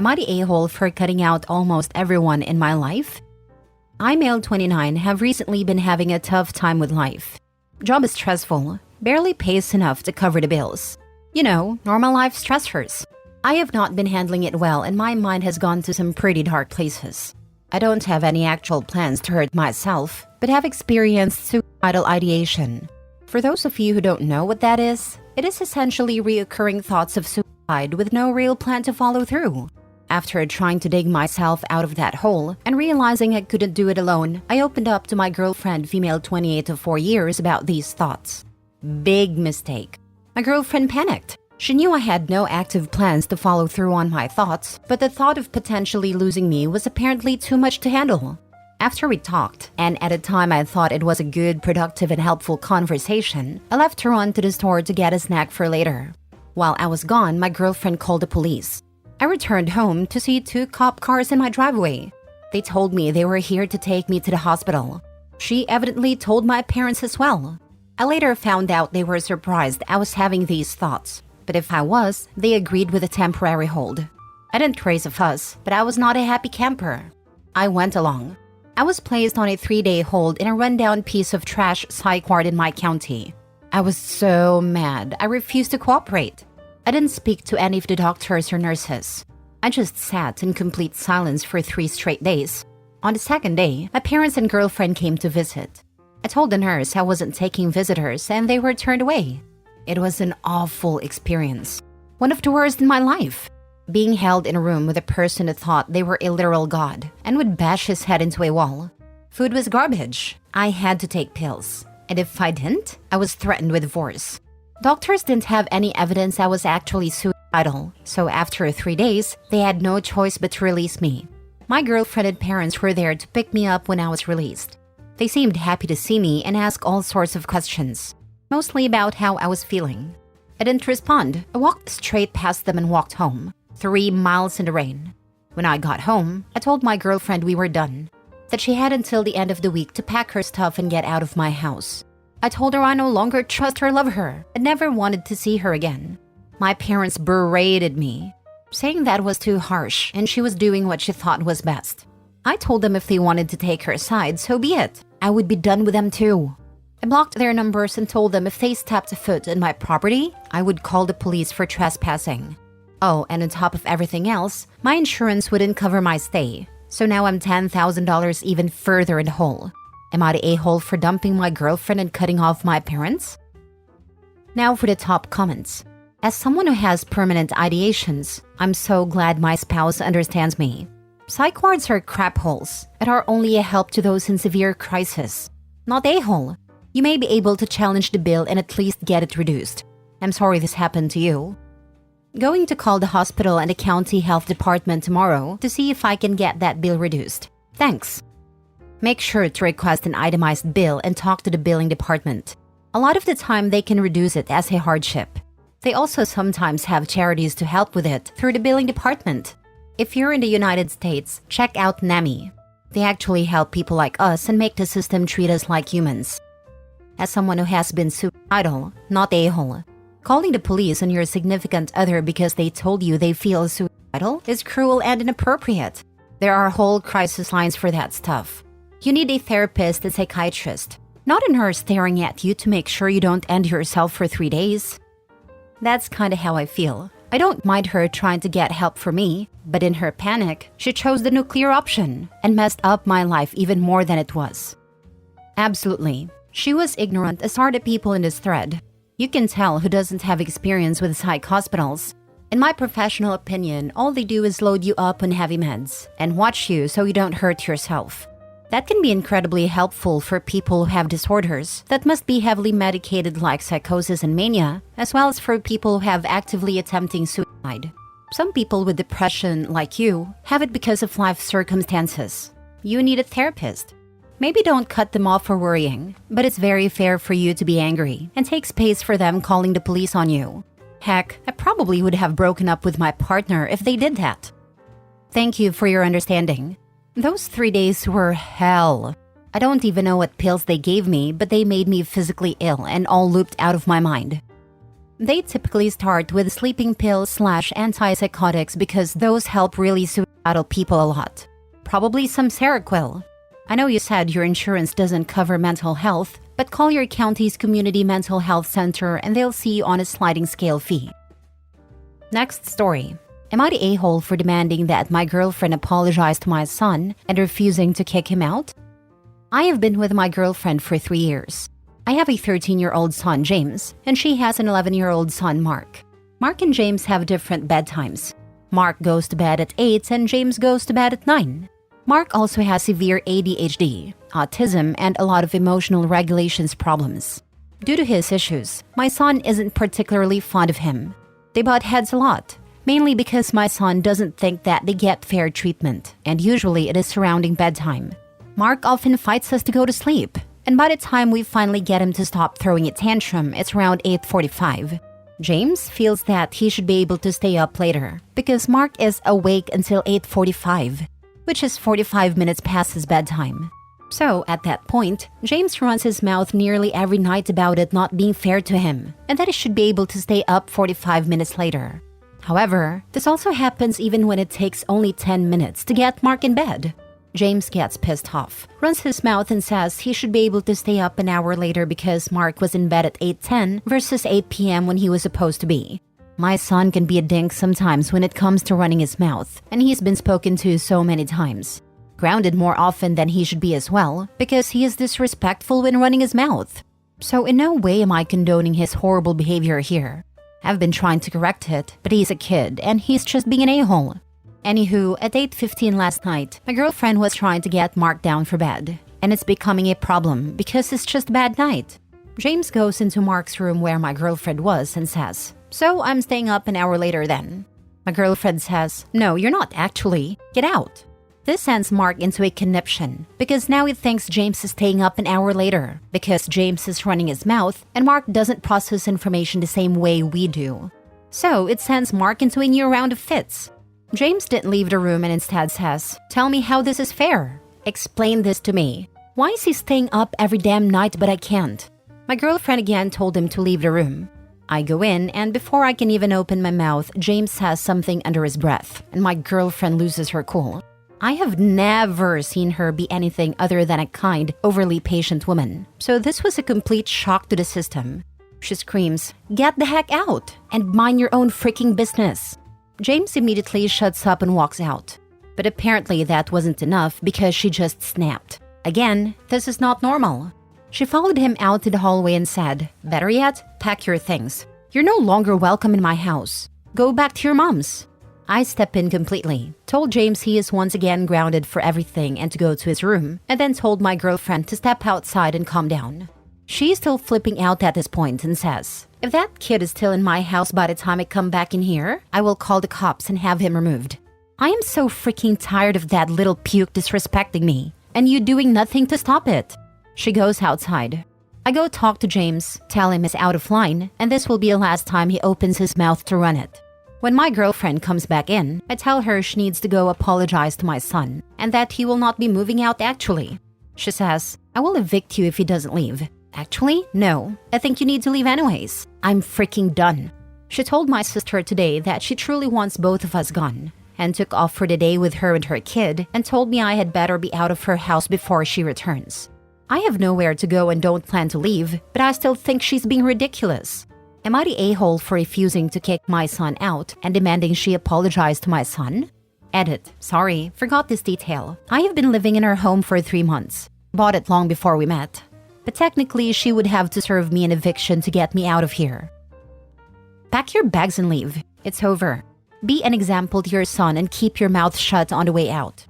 Am I the a-hole for cutting out almost everyone in my life? I, male 29, have recently been having a tough time with life. Job is stressful, barely pays enough to cover the bills. You know, normal life stressors. I have not been handling it well and my mind has gone to some pretty dark places. I don't have any actual plans to hurt myself, but have experienced suicidal ideation. For those of you who don't know what that is, it is essentially reoccurring thoughts of suicide with no real plan to follow through. After trying to dig myself out of that hole and realizing I couldn't do it alone, I opened up to my girlfriend, female 28 to 4 years, about these thoughts. Big mistake. My girlfriend panicked. She knew I had no active plans to follow through on my thoughts, but the thought of potentially losing me was apparently too much to handle. After we talked, and at a time I thought it was a good, productive, and helpful conversation, I left her on to the store to get a snack for later. While I was gone, my girlfriend called the police. I returned home to see 2 cop cars in my driveway. They told me they were here to take me to the hospital. She evidently told my parents as well. I later found out they were surprised I was having these thoughts, but if I was, they agreed with a temporary hold. I didn't raise a fuss, but I was not a happy camper. I went along. I was placed on a 3-day hold in a rundown piece of trash psych ward in my county. I was so mad, I refused to cooperate. I didn't speak to any of the doctors or nurses. I just sat in complete silence for 3 straight days. On the 2nd day, my parents and girlfriend came to visit. I told the nurse I wasn't taking visitors and they were turned away. It was an awful experience. One of the worst in my life. Being held in a room with a person who thought they were a literal god and would bash his head into a wall. Food was garbage. I had to take pills. And if I didn't, I was threatened with divorce. Doctors didn't have any evidence I was actually suicidal, so after 3 days, they had no choice but to release me. My girlfriend and parents were there to pick me up when I was released. They seemed happy to see me and asked all sorts of questions, mostly about how I was feeling. I didn't respond. I walked straight past them and walked home, 3 miles in the rain. When I got home, I told my girlfriend we were done, that she had until the end of the week to pack her stuff and get out of my house. I told her I no longer trust or love her and never wanted to see her again. My parents berated me, saying that was too harsh and she was doing what she thought was best. I told them if they wanted to take her side, so be it. I would be done with them too. I blocked their numbers and told them if they stepped a foot on my property, I would call the police for trespassing. Oh, and on top of everything else, my insurance wouldn't cover my stay, so now I'm $10,000 even further in the hole. Am I the a-hole for dumping my girlfriend and cutting off my parents? Now for the top comments. As someone who has permanent ideations, I'm so glad my spouse understands me. Psych wards are crap holes and are only a help to those in severe crisis. Not a-hole. You may be able to challenge the bill and at least get it reduced. I'm sorry this happened to you. Going to call the hospital and the county health department tomorrow to see if I can get that bill reduced. Thanks. Make sure to request an itemized bill and talk to the billing department. A lot of the time they can reduce it as a hardship. They also sometimes have charities to help with it through the billing department. If you're in the United States, check out NAMI. They actually help people like us and make the system treat us like humans. As someone who has been suicidal, not a-hole, calling the police on your significant other because they told you they feel suicidal is cruel and inappropriate. There are whole crisis lines for that stuff. You need a therapist and psychiatrist, not a nurse staring at you to make sure you don't end yourself for 3 days. That's kinda how I feel. I don't mind her trying to get help for me, but in her panic, she chose the nuclear option and messed up my life even more than it was. Absolutely. She was ignorant, as are the people in this thread. You can tell who doesn't have experience with psych hospitals. In my professional opinion, all they do is load you up on heavy meds and watch you so you don't hurt yourself. That can be incredibly helpful for people who have disorders that must be heavily medicated like psychosis and mania, as well as for people who have actively attempting suicide. Some people with depression, like you, have it because of life circumstances. You need a therapist. Maybe don't cut them off for worrying, but it's very fair for you to be angry and take space for them calling the police on you. Heck, I probably would have broken up with my partner if they did that. Thank you for your understanding. Those 3 days were hell. I don't even know what pills they gave me, but they made me physically ill and all looped out of my mind. They typically start with sleeping pills/antipsychotics because those help really suicidal people a lot. Probably some Seroquel. I know you said your insurance doesn't cover mental health, but call your county's community mental health center and they'll see you on a sliding scale fee. Next story. Am I the a-hole for demanding that my girlfriend apologize to my son and refusing to kick him out? I have been with my girlfriend for 3 years. I have a 13-year-old son, James, and she has an 11-year-old son, Mark. Mark and James have different bedtimes. Mark goes to bed at 8 and James goes to bed at 9. Mark also has severe ADHD, autism, and a lot of emotional regulations problems. Due to his issues, my son isn't particularly fond of him. They butt heads a lot, mainly because my son doesn't think that they get fair treatment, and usually it is surrounding bedtime. Mark often fights us to go to sleep, and by the time we finally get him to stop throwing a tantrum, it's around 8:45. James feels that he should be able to stay up later because Mark is awake until 8:45, which is 45 minutes past his bedtime. So, at that point, James runs his mouth nearly every night about it not being fair to him, and that he should be able to stay up 45 minutes later. However, this also happens even when it takes only 10 minutes to get Mark in bed. James gets pissed off, runs his mouth and says he should be able to stay up an hour later because Mark was in bed at 8:10 versus 8 p.m. when he was supposed to be. My son can be a dink sometimes when it comes to running his mouth, and he's been spoken to so many times. Grounded more often than he should be as well, because he is disrespectful when running his mouth. So in no way am I condoning his horrible behavior here. I've been trying to correct it, but he's a kid and he's just being an a-hole. Anywho, at 8:15 last night, my girlfriend was trying to get Mark down for bed, and it's becoming a problem because it's just a bad night. James goes into Mark's room where my girlfriend was and says, "So I'm staying up an hour later then." My girlfriend says, "No, you're not actually. Get out." This sends Mark into a conniption because now he thinks James is staying up an hour later because James is running his mouth and Mark doesn't process information the same way we do. So it sends Mark into a new round of fits. James didn't leave the room and instead says, "Tell me how this is fair. Explain this to me. Why is he staying up every damn night but I can't?" My girlfriend again told him to leave the room. I go in and before I can even open my mouth, James says something under his breath and my girlfriend loses her cool. I have never seen her be anything other than a kind, overly patient woman. So this was a complete shock to the system. She screams, "Get the heck out and mind your own freaking business." James immediately shuts up and walks out. But apparently that wasn't enough because she just snapped. Again, this is not normal. She followed him out to the hallway and said, "Better yet, pack your things. You're no longer welcome in my house. Go back to your mom's." I step in completely, told James he is once again grounded for everything and to go to his room, and then told my girlfriend to step outside and calm down. She's still flipping out at this point and says, "If that kid is still in my house by the time I come back in here, I will call the cops and have him removed. I am so freaking tired of that little puke disrespecting me, and you doing nothing to stop it." She goes outside. I go talk to James, tell him he's out of line, and this will be the last time he opens his mouth to run it. When my girlfriend comes back in, I tell her she needs to go apologize to my son, and that he will not be moving out actually. She says, "I will evict you if he doesn't leave." Actually, no, I think you need to leave anyways. I'm freaking done. She told my sister today that she truly wants both of us gone, and took off for the day with her and her kid, and told me I had better be out of her house before she returns. I have nowhere to go and don't plan to leave, but I still think she's being ridiculous. Am I the a-hole for refusing to kick my son out and demanding she apologize to my son? Edit. Sorry, forgot this detail. I have been living in her home for 3 months. Bought it long before we met. But technically, she would have to serve me an eviction to get me out of here. Pack your bags and leave. It's over. Be an example to your son and keep your mouth shut on the way out.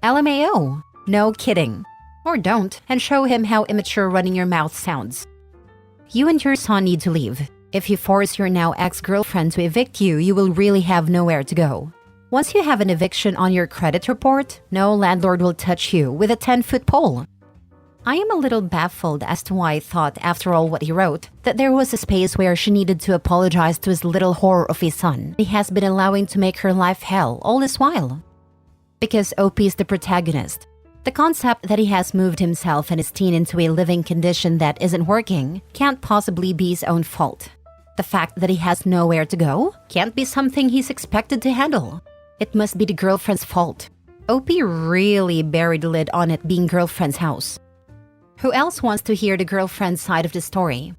LMAO. No kidding. Or don't, and show him how immature running your mouth sounds. You and your son need to leave. If you force your now ex-girlfriend to evict you, you will really have nowhere to go. Once you have an eviction on your credit report, no landlord will touch you with a 10-foot pole. I am a little baffled as to why I thought, after all what he wrote, that there was a space where she needed to apologize to his little whore of a son he has been allowing to make her life hell all this while. Because OP is the protagonist. The concept that he has moved himself and his teen into a living condition that isn't working can't possibly be his own fault. The fact that he has nowhere to go can't be something he's expected to handle. It must be the girlfriend's fault. OP really buried the lid on it being girlfriend's house. Who else wants to hear the girlfriend's side of the story?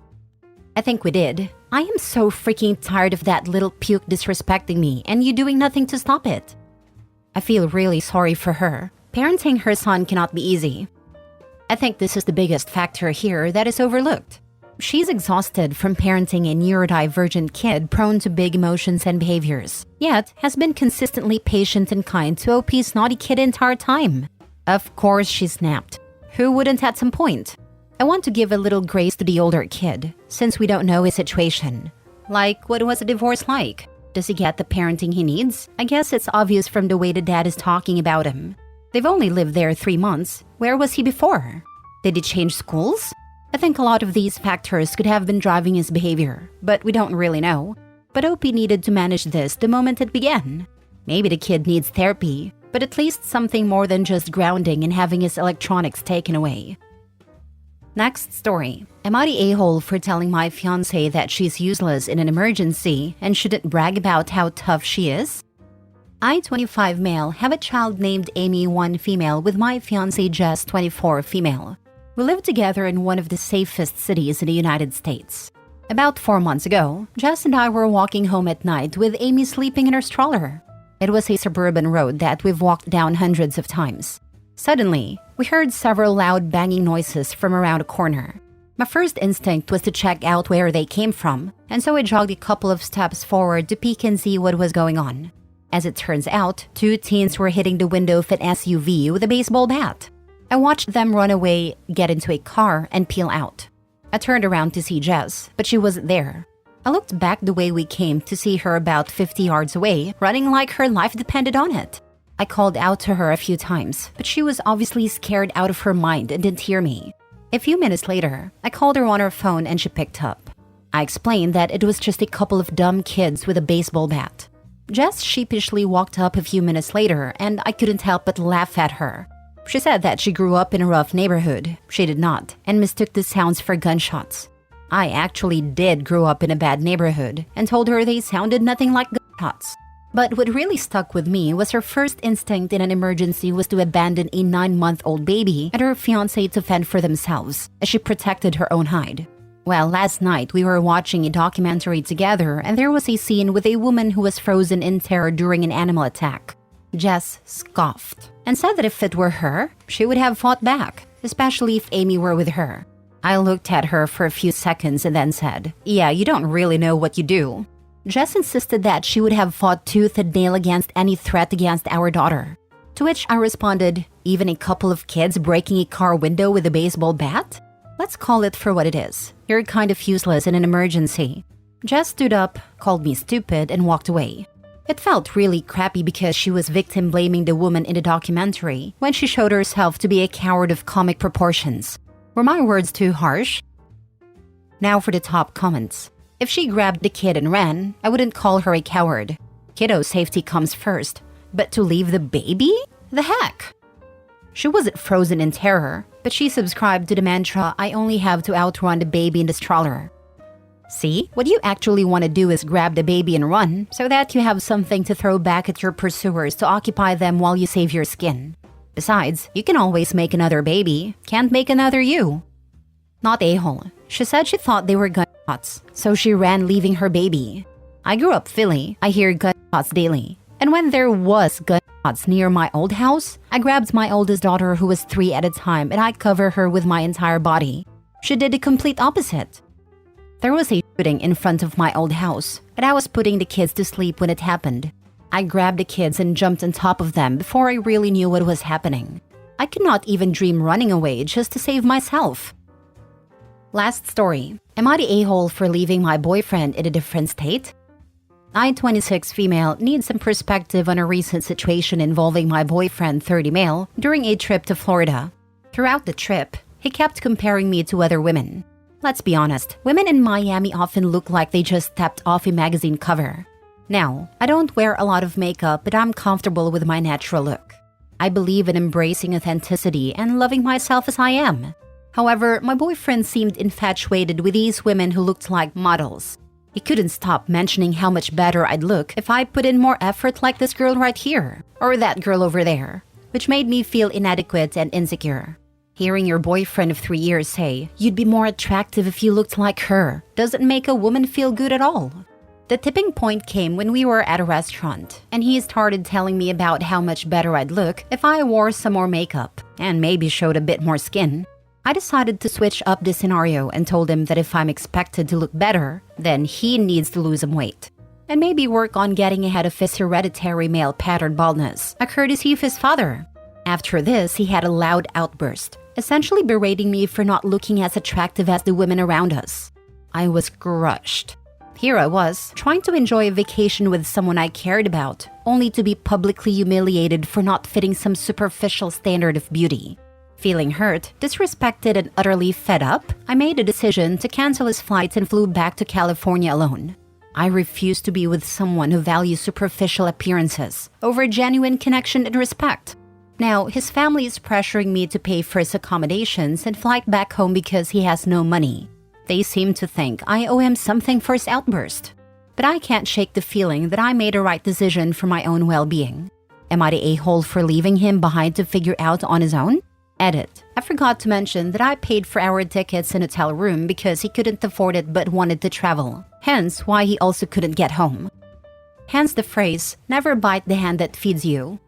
I think we did. I am so freaking tired of that little puke disrespecting me and you doing nothing to stop it. I feel really sorry for her. Parenting her son cannot be easy. I think this is the biggest factor here that is overlooked. She's exhausted from parenting a neurodivergent kid prone to big emotions and behaviors, yet has been consistently patient and kind to OP's naughty kid the entire time. Of course she snapped. Who wouldn't at some point? I want to give a little grace to the older kid, since we don't know his situation. Like, what was a divorce like? Does he get the parenting he needs? I guess it's obvious from the way the dad is talking about him. They've only lived there 3 months. Where was he before? Did he change schools? I think a lot of these factors could have been driving his behavior, but we don't really know. But OP needed to manage this the moment it began. Maybe the kid needs therapy, but at least something more than just grounding and having his electronics taken away. Next story. Am I the a-hole for telling my fiancée that she's useless in an emergency and shouldn't brag about how tough she is? I, 25 male, have a child named Amy, 1 female, with my fiancée Jess, 24 female. We live together in one of the safest cities in the United States. About 4 months ago, Jess and I were walking home at night with Amy sleeping in her stroller. It was a suburban road that we've walked down hundreds of times. Suddenly, we heard several loud banging noises from around a corner. My first instinct was to check out where they came from, and so I jogged a couple of steps forward to peek and see what was going on. As it turns out, 2 teens were hitting the window of an SUV with a baseball bat. I watched them run away, get into a car, and peel out. I turned around to see Jess, but she wasn't there. I looked back the way we came to see her about 50 yards away, running like her life depended on it. I called out to her a few times, but she was obviously scared out of her mind and didn't hear me. A few minutes later, I called her on her phone and she picked up. I explained that it was just a couple of dumb kids with a baseball bat. Jess sheepishly walked up a few minutes later, and I couldn't help but laugh at her. She said that she grew up in a rough neighborhood. She did not, and mistook the sounds for gunshots. I actually did grow up in a bad neighborhood, and told her they sounded nothing like gunshots. But what really stuck with me was her first instinct in an emergency was to abandon a 9-month-old baby and her fiancé to fend for themselves, as she protected her own hide. Well, last night we were watching a documentary together, and there was a scene with a woman who was frozen in terror during an animal attack. Jess scoffed and said that if it were her, she would have fought back, especially if Amy were with her. I looked at her for a few seconds and then said, "Yeah, you don't really know what you do." Jess insisted that she would have fought tooth and nail against any threat against our daughter. To which I responded, "Even a couple of kids breaking a car window with a baseball bat? Let's call it for what it is. You're kind of useless in an emergency." Jess stood up, called me stupid, and walked away. It felt really crappy because she was victim blaming the woman in the documentary when she showed herself to be a coward of comic proportions. Were my words too harsh? Now for the top comments. If she grabbed the kid and ran, I wouldn't call her a coward. Kiddo safety comes first. But to leave the baby? The heck? She wasn't frozen in terror, but she subscribed to the mantra, "I only have to outrun the baby in the stroller." See, what you actually want to do is grab the baby and run, so that you have something to throw back at your pursuers to occupy them while you save your skin. Besides, you can always make another baby, can't make another you. Not a-hole. She said she thought they were gunshots, so she ran leaving her baby. I grew up Philly, I hear gunshots daily. And when there was gunshots near my old house, I grabbed my oldest daughter who was 3 at a time and I covered her with my entire body. She did the complete opposite. There was a shooting in front of my old house, and I was putting the kids to sleep when it happened. I grabbed the kids and jumped on top of them before I really knew what was happening. I could not even dream running away just to save myself. Last story. Am I the a-hole for leaving my boyfriend in a different state? I, 26 female, need some perspective on a recent situation involving my boyfriend, 30 male, during a trip to Florida. Throughout the trip, he kept comparing me to other women. Let's be honest, women in Miami often look like they just stepped off a magazine cover. Now, I don't wear a lot of makeup, but I'm comfortable with my natural look. I believe in embracing authenticity and loving myself as I am. However, my boyfriend seemed infatuated with these women who looked like models. He couldn't stop mentioning how much better I'd look if I put in more effort like this girl right here, or that girl over there, which made me feel inadequate and insecure. Hearing your boyfriend of 3 years say, "You'd be more attractive if you looked like her," doesn't make a woman feel good at all. The tipping point came when we were at a restaurant, and he started telling me about how much better I'd look if I wore some more makeup, and maybe showed a bit more skin. I decided to switch up the scenario and told him that if I'm expected to look better, then he needs to lose some weight, and maybe work on getting ahead of his hereditary male pattern baldness, a courtesy of his father. After this, he had a loud outburst, essentially berating me for not looking as attractive as the women around us. I was crushed. Here I was, trying to enjoy a vacation with someone I cared about, only to be publicly humiliated for not fitting some superficial standard of beauty. Feeling hurt, disrespected, and utterly fed up, I made a decision to cancel his flight and flew back to California alone. I refuse to be with someone who values superficial appearances over genuine connection and respect. Now, his family is pressuring me to pay for his accommodations and flight back home because he has no money. They seem to think I owe him something for his outburst. But I can't shake the feeling that I made a right decision for my own well-being. Am I the a-hole for leaving him behind to figure out on his own? Edit. I forgot to mention that I paid for our tickets and hotel room because he couldn't afford it but wanted to travel. Hence why he also couldn't get home. Hence the phrase, "Never bite the hand that feeds you."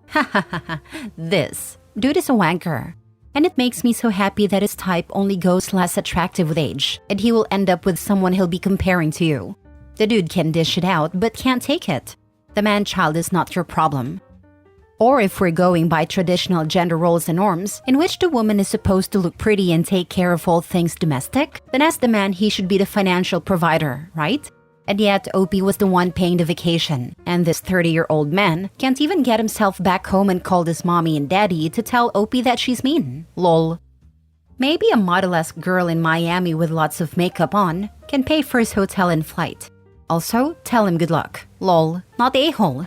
Ha ha ha ha. This dude is a wanker. And it makes me so happy that his type only goes less attractive with age, and he will end up with someone he'll be comparing to you. The dude can dish it out, but can't take it. The man-child is not your problem. Or if we're going by traditional gender roles and norms, in which the woman is supposed to look pretty and take care of all things domestic, then as the man he should be the financial provider, right? And yet Opie was the one paying the vacation, and this 30-year-old man can't even get himself back home and called his mommy and daddy to tell Opie that she's mean. Lol. Maybe a model-esque girl in Miami with lots of makeup on can pay for his hotel and flight. Also, tell him good luck. Lol. Not a-hole.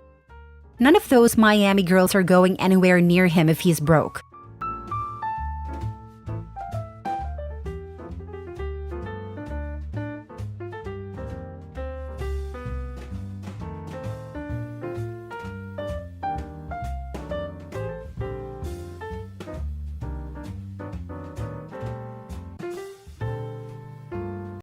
None of those Miami girls are going anywhere near him if he's broke.